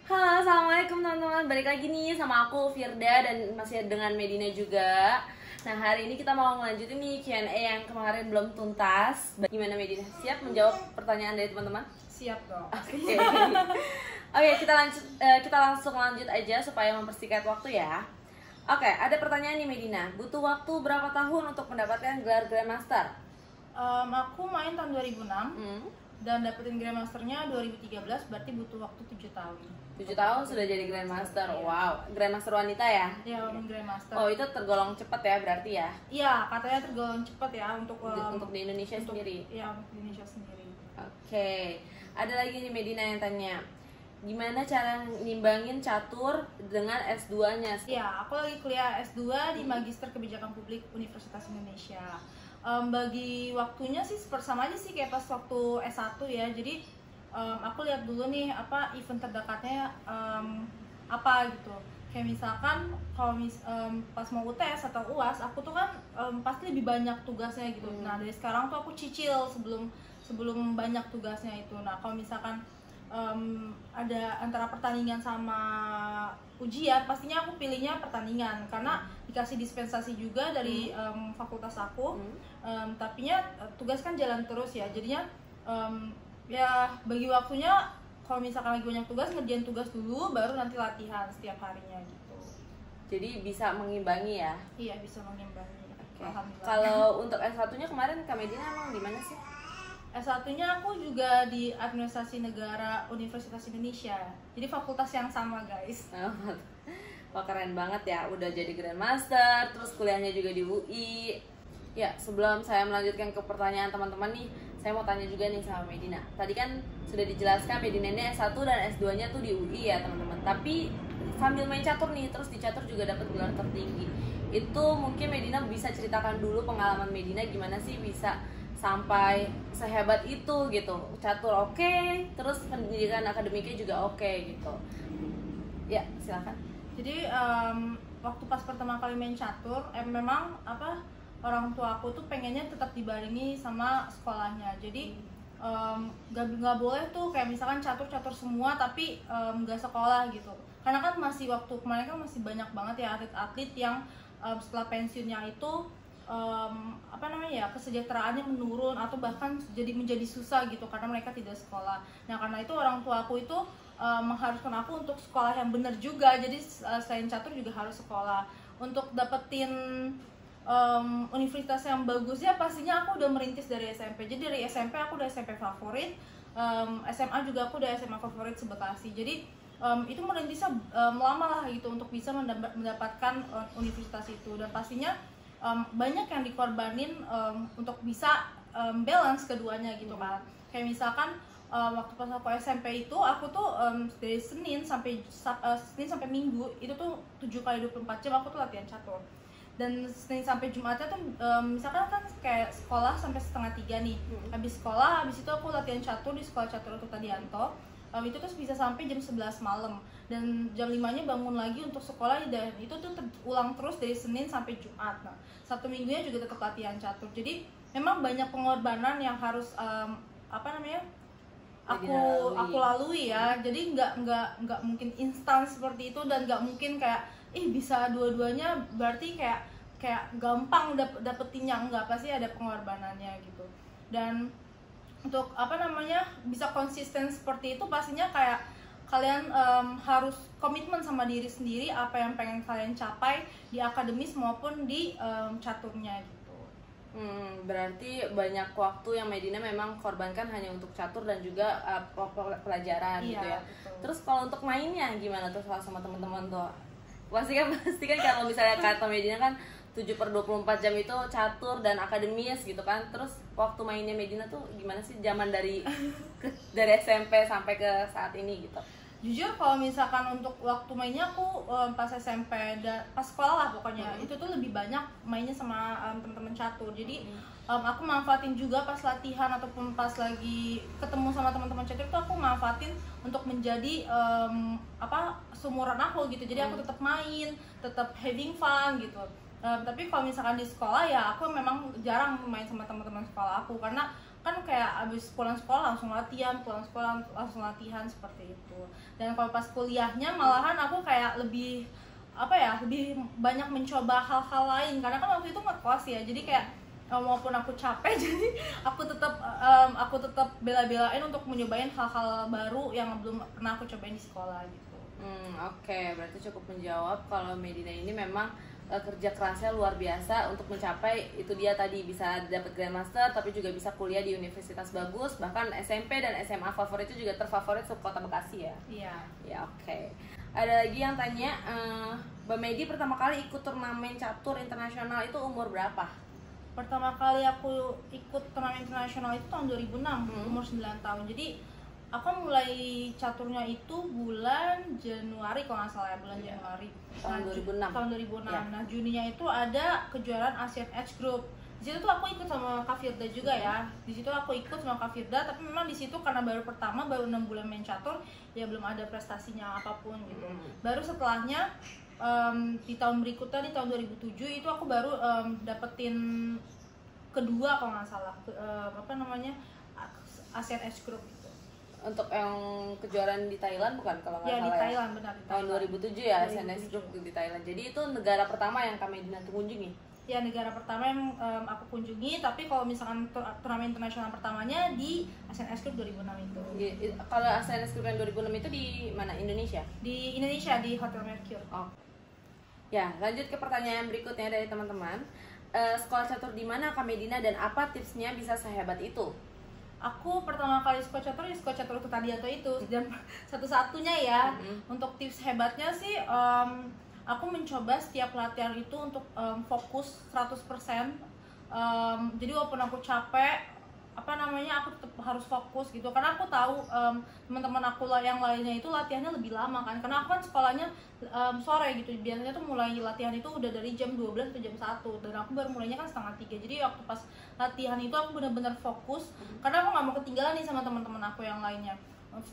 Halo, assalamualaikum teman-teman. Balik lagi nih sama aku Firda dan masih dengan Medina juga. Nah, hari ini kita mau ngelanjutin nih Q&A yang kemarin belum tuntas. Gimana Medina? Siap menjawab pertanyaan dari teman-teman? Siap dong. Oke. Oke, kita langsung lanjut aja supaya mempersingkat waktu ya. Oke, ada pertanyaan nih Medina. Butuh waktu berapa tahun untuk mendapatkan gelar Grandmaster? Aku main tahun 2006 dan dapetin Grandmasternya 2013, berarti butuh waktu 7 tahun. 7 tahun sudah jadi Grandmaster. Wow, Grandmaster wanita ya? Ya, Grandmaster. Oh, itu tergolong cepat ya berarti ya? Iya, katanya tergolong cepat ya untuk di Indonesia sendiri. Iya, untuk di Indonesia sendiri. Oke. Ada lagi nih Medina yang tanya, gimana cara nimbangin catur dengan S2-nya? Iya, aku lagi kuliah S2 di Magister Kebijakan Publik Universitas Indonesia. Bagi waktunya sih sama aja sih kayak pas waktu S1 ya. Jadi aku lihat dulu nih apa event terdekatnya apa gitu. Kayak misalkan kalau pas mau UTS atau UAS, aku tuh kan pasti lebih banyak tugasnya gitu. Nah, dari sekarang tuh aku cicil sebelum banyak tugasnya itu. Nah, kalau misalkan ada antara pertandingan sama ujian, pastinya aku pilihnya pertandingan karena dikasih dispensasi juga dari fakultas aku. Tapinya tugas kan jalan terus ya, jadinya ya bagi waktunya kalau misalkan lagi banyak tugas, ngerjain tugas dulu baru nanti latihan setiap harinya gitu. Jadi bisa mengimbangi ya? Iya, bisa mengimbangi. Okay. Kalau untuk S1-nya kemarin Kak Medina emang di mana sih? S1-nya aku juga di Administrasi Negara Universitas Indonesia. Jadi fakultas yang sama, guys. Wah, keren banget ya, udah jadi Grandmaster, terus kuliahnya juga di UI. Ya, sebelum saya melanjutkan ke pertanyaan teman-teman nih, saya mau tanya juga nih sama Medina. Tadi kan sudah dijelaskan Medina ini S1 dan S2-nya tuh di UI ya, teman-teman. Tapi sambil main catur nih, terus di catur juga dapat gelar tertinggi. Itu mungkin Medina bisa ceritakan dulu pengalaman Medina gimana sih bisa sampai sehebat itu gitu. Catur oke, terus pendidikan akademiknya juga oke gitu. Ya, silakan. Jadi waktu pas pertama kali main catur, memang orang tua aku tuh pengennya tetap dibarengi sama sekolahnya. Jadi nggak boleh tuh kayak misalkan catur semua tapi nggak sekolah gitu. Karena kan masih waktu kemarin kan masih banyak banget ya atlet-atlet yang setelah pensiunnya itu kesejahteraannya menurun atau bahkan menjadi susah gitu karena mereka tidak sekolah. Nah, karena itu orang tua aku itu mengharuskan aku untuk sekolah yang benar juga. Jadi selain catur juga harus sekolah. Untuk dapetin universitas yang bagus ya pastinya aku udah merintis dari SMP. Jadi dari SMP aku udah SMP favorit, SMA juga aku udah SMA favorit se-Bekasi. Jadi itu merintisnya lama lah gitu untuk bisa mendapatkan universitas itu. Dan pastinya banyak yang dikorbanin untuk bisa balance keduanya gitu kan. Kayak misalkan waktu pas aku SMP itu aku tuh dari Senin sampai Minggu itu tuh 7x24 jam aku tuh latihan catur. Dan Senin sampai Jumatnya tuh misalkan kan kayak sekolah sampai 2:30 nih. Habis sekolah, habis itu aku latihan catur di sekolah catur untuk Tadianto. Itu tuh bisa sampai jam 11 malam dan jam 5-nya bangun lagi untuk sekolah, dan itu tuh terulang terus dari Senin sampai Jumat. Nah, Sabtu Minggunya juga tetap latihan catur. Jadi memang banyak pengorbanan yang harus aku lalui ya. Jadi nggak mungkin instan seperti itu, dan nggak mungkin kayak bisa dua-duanya berarti kayak gampang dapetinnya. Enggak, pasti ada pengorbanannya gitu. Dan untuk bisa konsisten seperti itu pastinya kayak kalian harus komitmen sama diri sendiri apa yang pengen kalian capai di akademis maupun di caturnya gitu. Berarti banyak waktu yang Medina memang korbankan hanya untuk catur dan juga pelajaran gitu ya. Betul. Terus kalau untuk mainnya gimana tuh sama teman-teman tuh? Pasti kan kalau misalnya kata Medina kan 7/24 jam itu catur dan akademis gitu kan. Terus waktu mainnya Medina tuh gimana sih zaman dari SMP sampai ke saat ini gitu? Jujur kalau misalkan untuk waktu mainnya aku pas SMP pas sekolah lah pokoknya itu tuh lebih banyak mainnya sama teman-teman catur. Jadi aku manfaatin juga pas latihan ataupun pas lagi ketemu sama teman-teman catur itu aku manfaatin untuk menjadi seumuran aku gitu. Jadi aku tetap main, tetap having fun gitu. Tapi kalau misalkan di sekolah ya aku memang jarang main sama teman-teman sekolah aku karena kan kayak abis pulang sekolah langsung latihan, pulang sekolah langsung latihan seperti itu. Dan kalau pas kuliahnya malahan aku kayak lebih lebih banyak mencoba hal-hal lain karena kan waktu itu ngekos ya, jadi kayak walaupun aku capek jadi aku tetap bela-belain untuk mencobain hal-hal baru yang belum pernah aku cobain di sekolah gitu. Oke, berarti cukup menjawab kalau Medina ini memang kerja kerasnya luar biasa untuk mencapai itu dia tadi, bisa dapat Grandmaster tapi juga bisa kuliah di universitas bagus, bahkan SMP dan SMA favorit itu juga terfavorit Kota Bekasi ya. Iya. Ya, oke. Ada lagi yang tanya, Mbak Medi pertama kali ikut turnamen catur internasional itu umur berapa? Pertama kali aku ikut turnamen internasional itu tahun 2006, umur 9 tahun. Jadi aku mulai caturnya itu bulan Januari kalau nggak salah ya, bulan Januari. Tahun 2006. Tahun 2006. Ya. Nah, Juninya itu ada kejuaraan Asian Age Group. Di situ tuh aku ikut sama Kak Firda juga ya. Di situ aku ikut sama Kak Firda, tapi memang di situ karena baru 6 bulan main catur, ya belum ada prestasinya apapun gitu. Baru setelahnya di tahun berikutnya, di tahun 2007 itu aku baru dapetin kedua kalau nggak salah, Asian Age Group gitu. Untuk yang kejuaraan di Thailand bukan kalau nggak Ya, salah di Thailand, benar. Di tahun Thailand. 2007 ya, Asian Age Group di Thailand. Jadi itu negara pertama yang Kak Medina kunjungi? Ya, negara pertama yang aku kunjungi, tapi kalau misalkan turnamen internasional pertamanya di Asian Age Group 2006 itu. Kalau Asian Age Group yang 2006 itu di mana? Indonesia? Di Indonesia, di Hotel Mercure. Oh. Ya, lanjut ke pertanyaan berikutnya dari teman-teman. Sekolah catur di mana Kak Medina dan apa tipsnya bisa sehebat itu? Aku pertama kali sekolah catur di sekolah catur Tadiato itu, dan satu-satunya ya. Untuk tips hebatnya sih, aku mencoba setiap latihan itu untuk fokus 100%. Jadi walaupun aku capek, aku tetap harus fokus gitu, karena aku tahu teman-teman aku yang lainnya itu latihannya lebih lama kan, karena aku kan sekolahnya sore gitu, biasanya tuh mulai latihan itu udah dari jam 12 atau jam 1, dan aku baru mulainya kan setengah 3. Jadi waktu pas latihan itu aku benar-benar fokus, karena aku nggak mau ketinggalan nih sama teman-teman aku yang lainnya.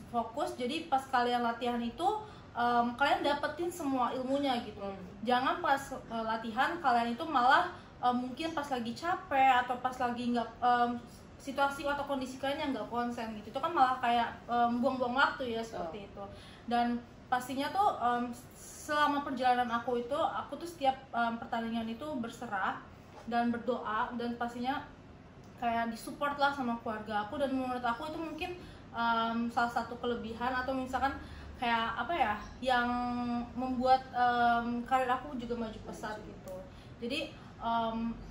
Fokus, jadi pas kalian latihan itu kalian dapetin semua ilmunya gitu. Jangan pas latihan kalian itu malah mungkin pas lagi capek atau pas lagi nggak situasi atau kondisi kalian yang nggak konsen gitu, itu kan malah kayak buang-buang waktu ya, seperti itu. Dan pastinya tuh selama perjalanan aku tuh setiap pertandingan itu berserah dan berdoa, dan pastinya kayak disupport lah sama keluarga aku. Dan menurut aku itu mungkin salah satu kelebihan atau misalkan kayak yang membuat karir aku juga maju pesat gitu. Jadi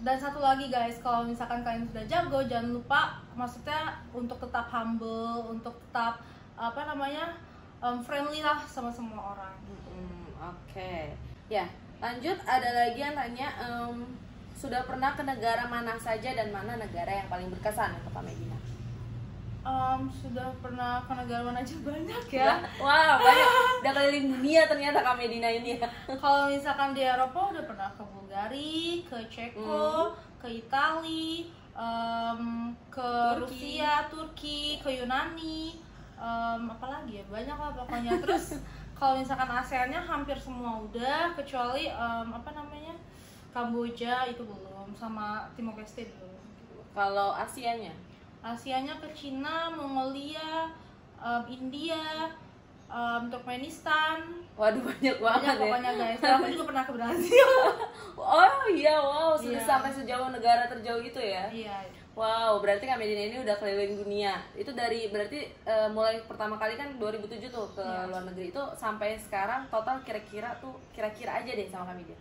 dan satu lagi guys, kalau misalkan kalian sudah jago, jangan lupa maksudnya untuk tetap humble, untuk tetap friendly lah sama semua orang. Oke. Ya, lanjut, ada lagi yang tanya, sudah pernah ke negara mana saja dan mana negara yang paling berkesan untuk Kak Medina? Sudah pernah ke negara mana aja, banyak ya. Wah, banyak. Udah keliling dunia ternyata Kak Medina ini ya. Kalau misalkan di Eropa udah pernah ke Bulgaria, ke Ceko, ke Italia, ke Rusia, Turki, ke Yunani, apalagi ya, banyak lah pokoknya. Terus kalau misalkan ASEAN-nya hampir semua udah, kecuali Kamboja itu belum, sama Timor Leste belum. Kalau Asianya? Asianya ke Cina, Mongolia, India, Turkmenistan. Waduh, banyak banget ya. Pokoknya guys. Aku juga pernah ke Brazil. Oh iya, wow, sudah sampai sejauh negara terjauh itu ya? Iya. Wow, berarti Kak Medina ini udah keliling dunia. Itu berarti mulai pertama kali kan 2007 tuh ke luar negeri, itu sampai sekarang total kira-kira aja deh sama Kak Medina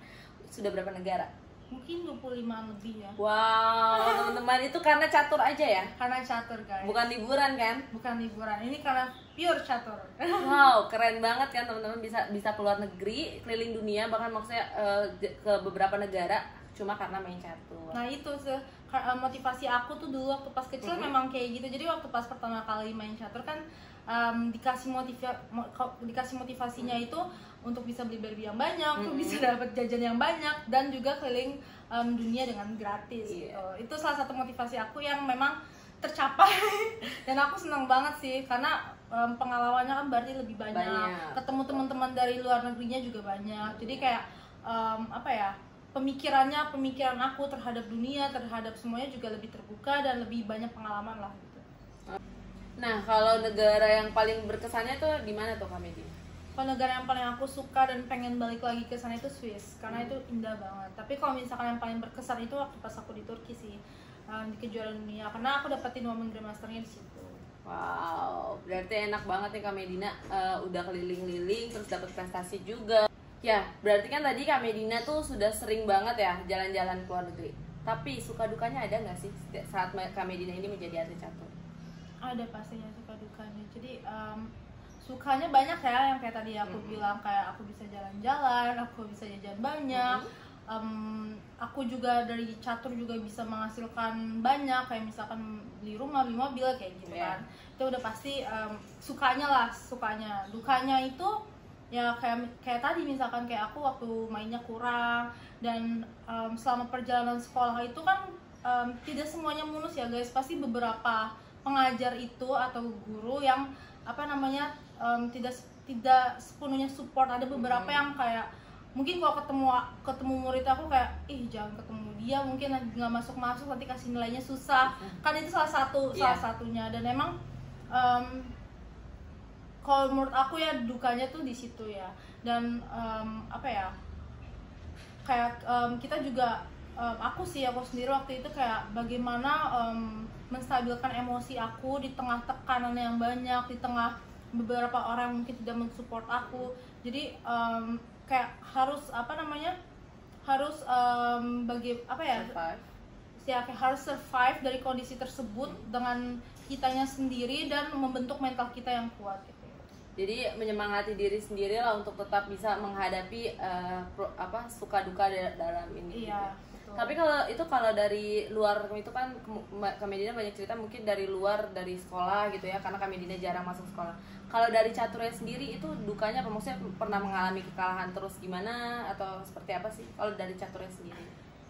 sudah berapa negara? Mungkin 25 lebih ya. Wow, teman-teman, itu karena catur aja ya? Karena catur guys. Bukan liburan kan? Bukan liburan, ini karena pure catur. Wow, keren banget kan teman-teman, bisa keluar negeri, keliling dunia, bahkan maksudnya ke beberapa negara cuma karena main catur. Nah itu motivasi aku tuh dulu waktu pas kecil memang kayak gitu. Jadi waktu pas pertama kali main catur kan dikasih motivasinya itu untuk bisa beli Barbie yang banyak, untuk bisa dapat jajan yang banyak, dan juga keliling dunia dengan gratis. Gitu. Itu salah satu motivasi aku yang memang tercapai. Dan aku senang banget sih, karena pengalamannya kan berarti lebih banyak. Ketemu teman-teman dari luar negerinya juga banyak. Jadi kayak pemikiran aku terhadap dunia, terhadap semuanya juga lebih terbuka dan lebih banyak pengalaman lah gitu. Nah, kalau negara yang paling berkesannya tuh di mana tuh Kak Medi? Kalau negara yang paling aku suka dan pengen balik lagi ke sana itu Swiss, karena itu indah banget. Tapi kalau misalkan yang paling berkesan itu waktu pas aku di Turki sih, di kejuaraan dunia, karena aku dapetin momen Grandmasternya di situ. Wow, berarti enak banget nih Kak Medina, udah keliling-liling terus dapat prestasi juga. Ya, berarti kan tadi Kak Medina tuh sudah sering banget ya jalan-jalan ke luar negeri. Tapi suka dukanya ada nggak sih saat Kak Medina ini menjadi atlet catur? Ada pastinya suka dukanya. Jadi sukanya banyak ya, yang kayak tadi aku bilang, kayak aku bisa jalan-jalan, aku bisa jajan banyak. Aku juga dari catur juga bisa menghasilkan banyak, kayak misalkan beli rumah, beli mobil kayak gitu kan. Itu udah pasti sukanya. Dukanya itu ya kayak tadi misalkan kayak aku waktu mainnya kurang, dan selama perjalanan sekolah itu kan tidak semuanya mulus ya guys. Pasti beberapa pengajar itu atau guru yang tidak sepenuhnya support. Ada beberapa yang kayak mungkin kalau ketemu murid aku kayak jangan ketemu dia, mungkin nggak masuk nanti kasih nilainya susah. Kan itu salah satunya. Dan emang kalau menurut aku ya dukanya tuh di situ ya. Dan kita juga aku sendiri waktu itu kayak bagaimana menstabilkan emosi aku di tengah tekanan yang banyak, di tengah beberapa orang yang mungkin tidak mensupport aku. Jadi kayak harus harus survive dari kondisi tersebut dengan kitanya sendiri dan membentuk mental kita yang kuat gitu. Jadi menyemangati diri sendiri lah untuk tetap bisa menghadapi suka duka dalam ini. Iya. Gitu. Tapi kalau dari luar itu kan Kak Medina banyak cerita mungkin dari luar, dari sekolah gitu ya, karena Kak Medina jarang masuk sekolah. Kalau dari caturnya sendiri itu dukanya apa? Maksudnya pernah mengalami kekalahan terus gimana atau seperti apa sih kalau dari caturnya sendiri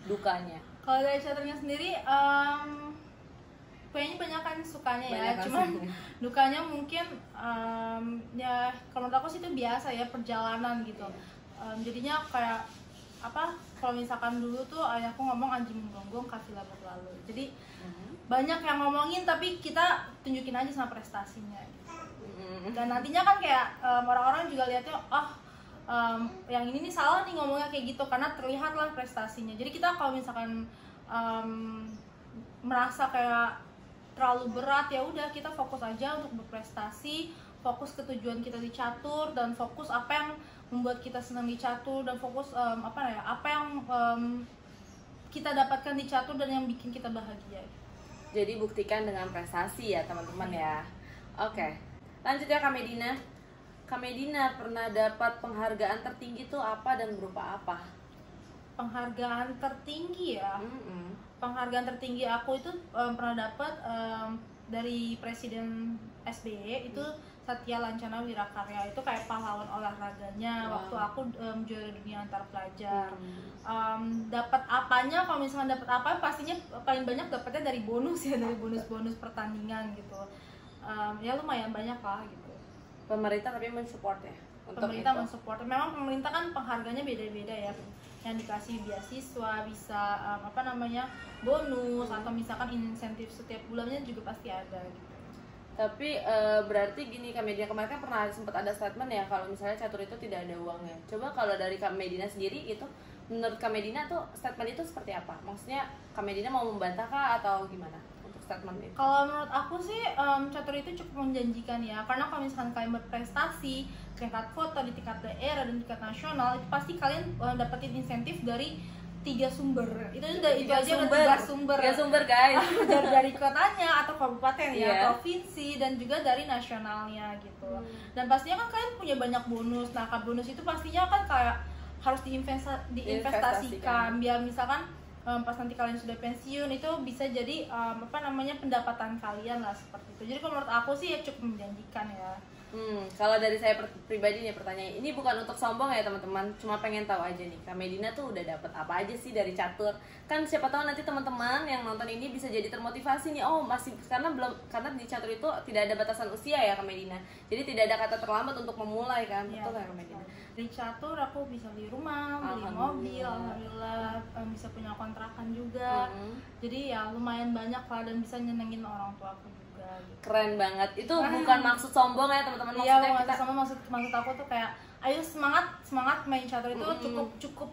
dukanya? Kalau dari caturnya sendiri kayaknya banyak kan sukanya ya, cuman dukanya mungkin ya kalau menurut aku sih itu biasa ya, perjalanan gitu. Jadinya kayak kalau misalkan dulu tuh ayahku ngomong anjing menggonggong kafilah berlalu. Jadi banyak yang ngomongin tapi kita tunjukin aja sama prestasinya gitu. Dan nantinya kan kayak orang-orang juga lihatnya yang ini nih salah nih ngomongnya kayak gitu, karena terlihat lah prestasinya. Jadi kita kalau misalkan merasa kayak terlalu berat, ya udah kita fokus aja untuk berprestasi, fokus ke tujuan kita di catur, dan fokus apa yang membuat kita senang di catur, dan fokus apa yang kita dapatkan di catur dan yang bikin kita bahagia. Jadi buktikan dengan prestasi ya teman-teman ya. Oke. Lanjut ya Kak Medina. Kak Medina pernah dapat penghargaan tertinggi tuh apa dan berupa apa? Penghargaan tertinggi ya. Penghargaan tertinggi aku itu pernah dapat dari Presiden SBY, itu Satya Lancana Wirakarya. Itu kayak pahlawan olahraganya. Waktu aku juara dunia antar pelajar. Dapat apanya? Kalau misalnya dapat apa, pastinya paling banyak dapatnya dari bonus ya, dari bonus pertandingan gitu. Ya lumayan banyak lah gitu. Pemerintah tapi mensupport ya? Pemerintah mensupport. Memang pemerintah kan pengharganya beda-beda ya. Yang dikasih beasiswa, bisa bonus, atau misalkan insentif setiap bulannya juga pasti ada gitu. Tapi berarti gini, Kak Medina kemarin kan pernah sempat ada statement ya kalau misalnya catur itu tidak ada uangnya. Coba kalau dari Kak Medina sendiri itu, menurut Kak Medina tuh statement itu seperti apa? Maksudnya Kak Medina mau membantah kah atau gimana untuk statement itu? Kalau menurut aku sih catur itu cukup menjanjikan ya, karena kalau misalkan kalian berprestasi tingkat kota, di tingkat daerah, dan tingkat nasional, itu pasti kalian dapetin insentif dari 3 sumber. Itu aja udah 3 sumber guys. dari kotanya atau kabupaten ya, provinsi, dan juga dari nasionalnya gitu. Dan pastinya kan kalian punya banyak bonus. Nah, bonus itu pastinya kan kayak harus diinvestasikan biar misalkan pas nanti kalian sudah pensiun itu bisa jadi pendapatan kalian lah, seperti itu. Jadi kalau menurut aku sih ya cukup menjanjikan ya. Kalau dari saya pribadi nih pertanyaan ini bukan untuk sombong ya teman-teman, cuma pengen tahu aja nih Kak Medina tuh udah dapat apa aja sih dari catur. Kan siapa tahu nanti teman-teman yang nonton ini bisa jadi termotivasi nih. Oh, masih karena di catur itu tidak ada batasan usia ya Kak Medina. Jadi tidak ada kata terlambat untuk memulai kan. Ya, betul ya Kak Medina? Di catur aku bisa beli rumah, beli mobil, alhamdulillah, bisa punya kontrakan juga. Jadi ya lumayan banyak lah dan bisa nyenengin orang tua aku juga. Gitu. Keren banget. Itu bukan maksud sombong ya teman-teman. Iya, Maksudnya kita sama maksud aku tuh kayak ayo semangat main catur itu cukup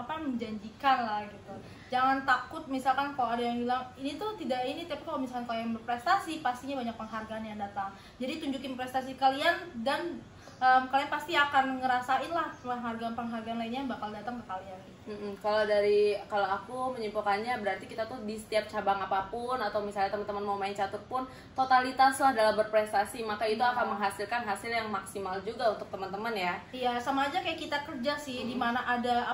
menjanjikan lah gitu. Jangan takut misalkan kalau ada yang bilang ini tuh tidak ini, tapi kalau misalkan kalian berprestasi pastinya banyak penghargaan yang datang. Jadi tunjukin prestasi kalian dan kalian pasti akan ngerasain lah penghargaan lainnya yang bakal datang ke kalian. Kalau aku menyimpulkannya berarti kita tuh di setiap cabang apapun atau misalnya teman-teman mau main catur pun totalitas lah dalam berprestasi, maka itu akan menghasilkan hasil yang maksimal juga untuk teman-teman ya. Iya, sama aja kayak kita kerja sih, di mana ada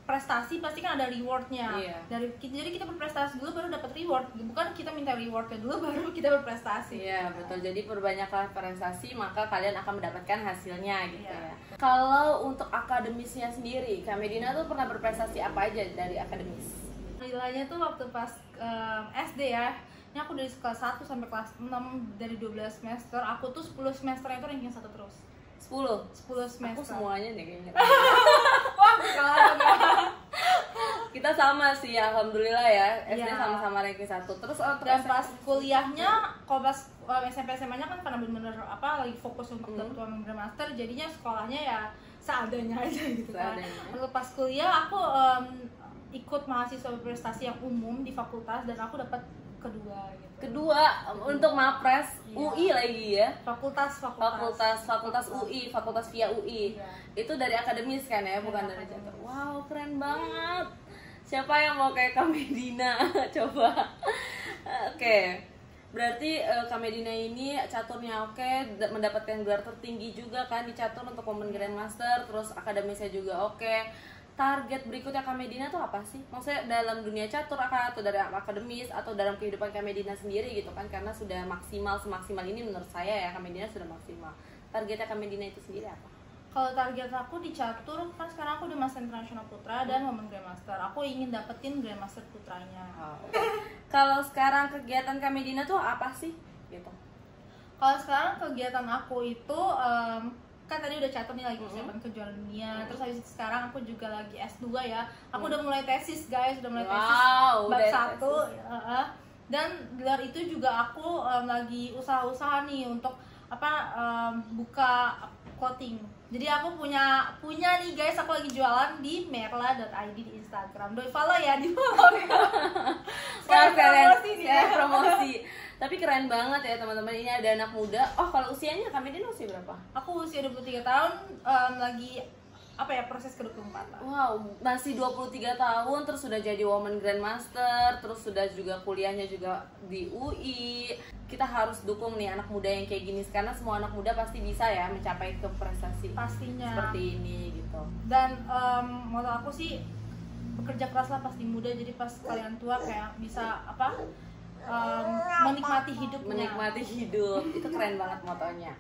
prestasi pasti kan ada rewardnya. Jadi kita berprestasi dulu baru dapat reward, bukan kita minta rewardnya dulu baru kita berprestasi. Iya betul, jadi perbanyaklah prestasi maka kalian akan mendapatkan hasilnya gitu ya. Kalau untuk akademisnya sendiri, Kak Medina tuh pernah berprestasi apa aja dari akademis? Nilainya tuh waktu pas SD ya, ini aku dari kelas 1 sampai kelas 6 dari 12 semester, aku tuh 10 semester itu ranking 1 terus. 10 semester. Aku semuanya deh kayaknya. Wah, bukan. Kita sama sih, alhamdulillah ya. SD sama-sama ranking 1. Terus dan pas kuliahnya, kalau pas SMP SMA-nya kan karena bener-bener lagi fokus untuk dapet Women Grandmaster, jadinya sekolahnya ya seadanya aja gitu kan. Lalu pas kuliah aku ikut mahasiswa prestasi yang umum di fakultas dan aku dapat kedua gitu. Untuk Mapres UI lagi ya. Fakultas UI, fakultas via UI. Itu dari akademis kan ya, bukan dari catur. Wow, keren banget. Siapa yang mau kayak Kak Medina? Coba. Oke. Berarti Kak Medina ini caturnya oke, mendapatkan gelar tertinggi juga kan di catur untuk Women Grandmaster, terus akademisnya juga oke. Target berikutnya Kak Medina tuh apa sih? Maksudnya dalam dunia catur atau dari akademis atau dalam kehidupan Kak Medina sendiri gitu kan, karena sudah semaksimal ini menurut saya ya, Kak Medina sudah maksimal. Targetnya Kak Medina itu sendiri apa? Kalau target aku di catur kan sekarang aku udah Master International Putra dan Women Grandmaster. Aku ingin dapetin Grandmaster putranya. Kalau sekarang kegiatan Kak Medina tuh apa sih? Gitu. Kalau sekarang kegiatan aku itu kan tadi udah catur nih lagi persiapan kejuaraan dunia. Terus habis itu sekarang aku juga lagi S2 ya. Aku udah mulai tesis guys, udah mulai tesis bab 1. Dan gelar itu juga aku lagi usaha-usaha nih untuk buka clothing. Jadi aku punya nih guys, aku lagi jualan di merla.id di Instagram. Doi follow ya, di follow ya. Promosi. Tapi keren banget ya teman-teman, ini ada anak muda. Oh, kalau usianya Kak Medina usia berapa? Aku usia 23 tahun, lagi proses ke 24 tahun. Wow, masih 23 tahun terus sudah jadi Women Grandmaster, terus sudah juga kuliahnya juga di UI. Kita harus dukung nih anak muda yang kayak gini, karena semua anak muda pasti bisa ya mencapai ke prestasi pastinya seperti ini gitu. Dan moto aku sih bekerja keras lah pas di muda, jadi pas kalian tua kayak bisa menikmati hidup. Itu keren banget motonya.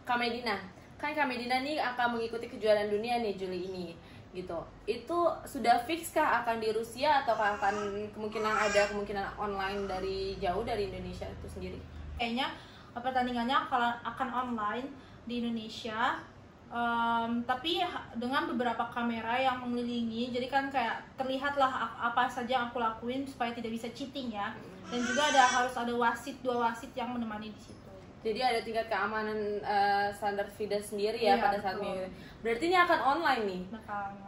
Kak Medina, kan Kak Medina nih akan mengikuti kejuaraan dunia nih Juli ini gitu. Itu sudah fix kah akan di Rusia atau akan kemungkinan online dari jauh dari Indonesia itu sendiri? Kayaknya pertandingannya akan online di Indonesia. Tapi dengan beberapa kamera yang mengelilingi, jadi kan kayak terlihatlah apa saja yang aku lakuin supaya tidak bisa cheating ya. Dan juga harus ada dua wasit yang menemani di situ. Jadi ada tingkat keamanan standar FIDA sendiri ya pada saat ini. Berarti ini akan online nih.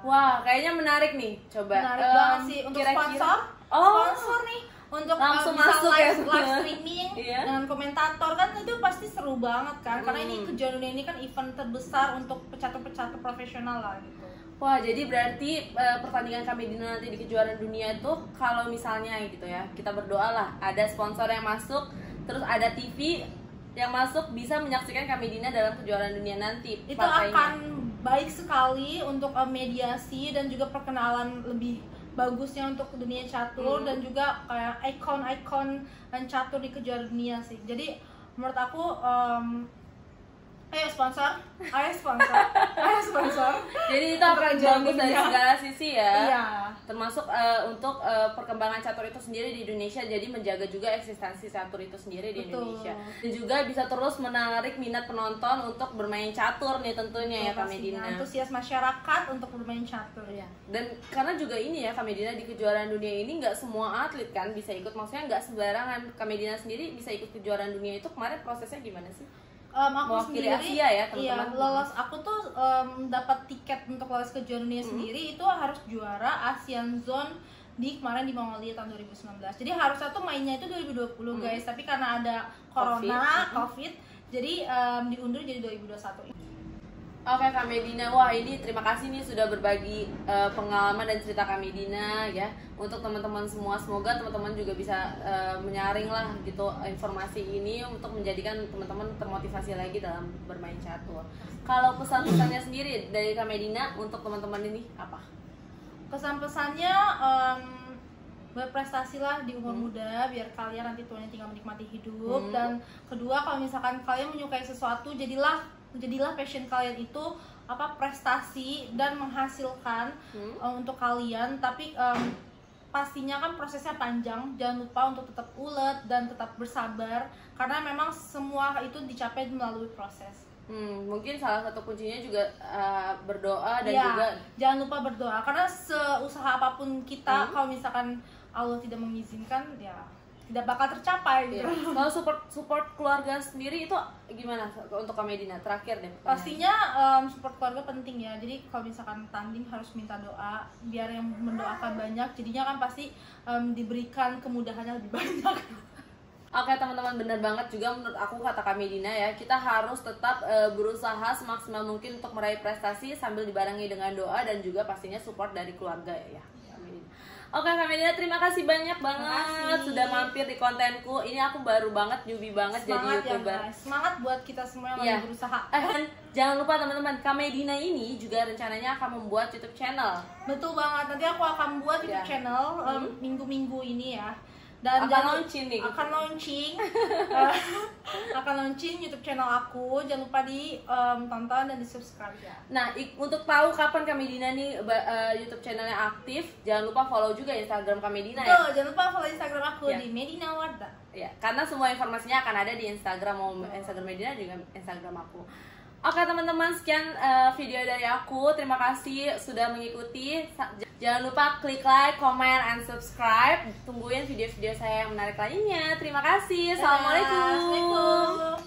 Wah, kayaknya menarik nih. Coba. Menarik banget sih untuk sponsor nih. Untuk langsung bisa masuk live streaming dengan komentator kan itu pasti seru banget kan. Karena ini kejuaraan dunia ini kan event terbesar untuk pecatur-pecatur profesional lah gitu. Wah, jadi berarti pertandingan Kak Medina nanti di kejuaraan dunia itu kalau misalnya gitu ya, kita berdoa lah ada sponsor yang masuk, terus ada TV yang masuk bisa menyaksikan Kak Medina dalam kejuaraan dunia nanti. Itu akan baik sekali untuk mediasi dan juga perkenalan lebih bagusnya untuk dunia catur dan juga kayak ikon-ikon dan catur di kejuaraan dunia sih. Jadi menurut aku ayo sponsor. Ayo sponsor. Jadi itu akan bagus dari segala sisi ya. Iya. Termasuk untuk perkembangan catur itu sendiri di Indonesia, jadi menjaga juga eksistensi catur itu sendiri di Indonesia. Dan juga bisa terus menarik minat penonton untuk bermain catur nih tentunya ya Kak Medina. Antusias masyarakat untuk bermain catur. Ya. Dan karena juga ini ya Kak Medina, di kejuaraan dunia ini nggak semua atlet kan bisa ikut, maksudnya nggak sembarangan. Kak Medina sendiri bisa ikut kejuaraan dunia itu kemarin prosesnya gimana sih? Aku Mewakili sendiri Asia ya teman-teman. lolos aku tuh dapat tiket untuk lolos ke kejuaraan dunia sendiri itu harus juara ASEAN Zone di kemarin di Mongolia tahun 2019. Jadi harusnya tuh mainnya itu 2020 guys, tapi karena ada corona, COVID, jadi diundur jadi 2021. Oke Kak Medina, wah ini terima kasih nih sudah berbagi pengalaman dan cerita Kak Medina ya untuk teman-teman semua. Semoga teman-teman juga bisa menyaring lah gitu informasi ini untuk menjadikan teman-teman termotivasi lagi dalam bermain catur. Kalau pesan-pesannya sendiri dari Kak Medina untuk teman-teman ini apa? Pesan-pesannya berprestasilah di umur muda biar kalian nanti tuanya tinggal menikmati hidup. Dan kedua, kalau misalkan kalian menyukai sesuatu, jadilah passion kalian itu prestasi dan menghasilkan untuk kalian. Tapi pastinya kan prosesnya panjang, jangan lupa untuk tetap ulet dan tetap bersabar karena memang semua itu dicapai melalui proses. Mungkin salah satu kuncinya juga berdoa dan ya, juga jangan lupa berdoa karena seusaha apapun kita kalau misalkan Allah tidak mengizinkan ya tidak bakal tercapai gitu. Kalau support keluarga sendiri itu gimana untuk Kak Medina? Terakhir deh. Pastinya support keluarga penting ya. Jadi kalau misalkan tanding harus minta doa biar yang mendoakan banyak. Jadinya kan pasti diberikan kemudahannya lebih banyak. Oke teman-teman, benar banget juga menurut aku kata Kak Medina ya, kita harus tetap berusaha semaksimal mungkin untuk meraih prestasi sambil dibarengi dengan doa dan juga pastinya support dari keluarga ya. Oke Kak Medina, terima kasih banyak banget sudah mampir di kontenku. Ini aku baru banget, newbie banget Semangat jadi YouTuber. Ya, semangat buat kita semua yang lagi berusaha. Jangan lupa teman-teman, Kak Medina ini juga rencananya akan membuat YouTube channel. Betul banget, nanti aku akan buat YouTube channel minggu-minggu ini ya. Dan akan launching nih. Akan launching YouTube channel aku. Jangan lupa ditonton dan di subscribe ya. Nah, untuk tahu kapan Kak Medina nih YouTube channelnya aktif, jangan lupa follow juga Instagram Kak Medina ya. Jangan lupa follow Instagram aku di Medina Wardah. Ya, karena semua informasinya akan ada di Instagram, mau Instagram Medina juga Instagram aku. Oke teman-teman, sekian video dari aku. Terima kasih sudah mengikuti. Jangan lupa klik like, comment, and subscribe. Tungguin video-video saya yang menarik lainnya. Terima kasih. Assalamualaikum.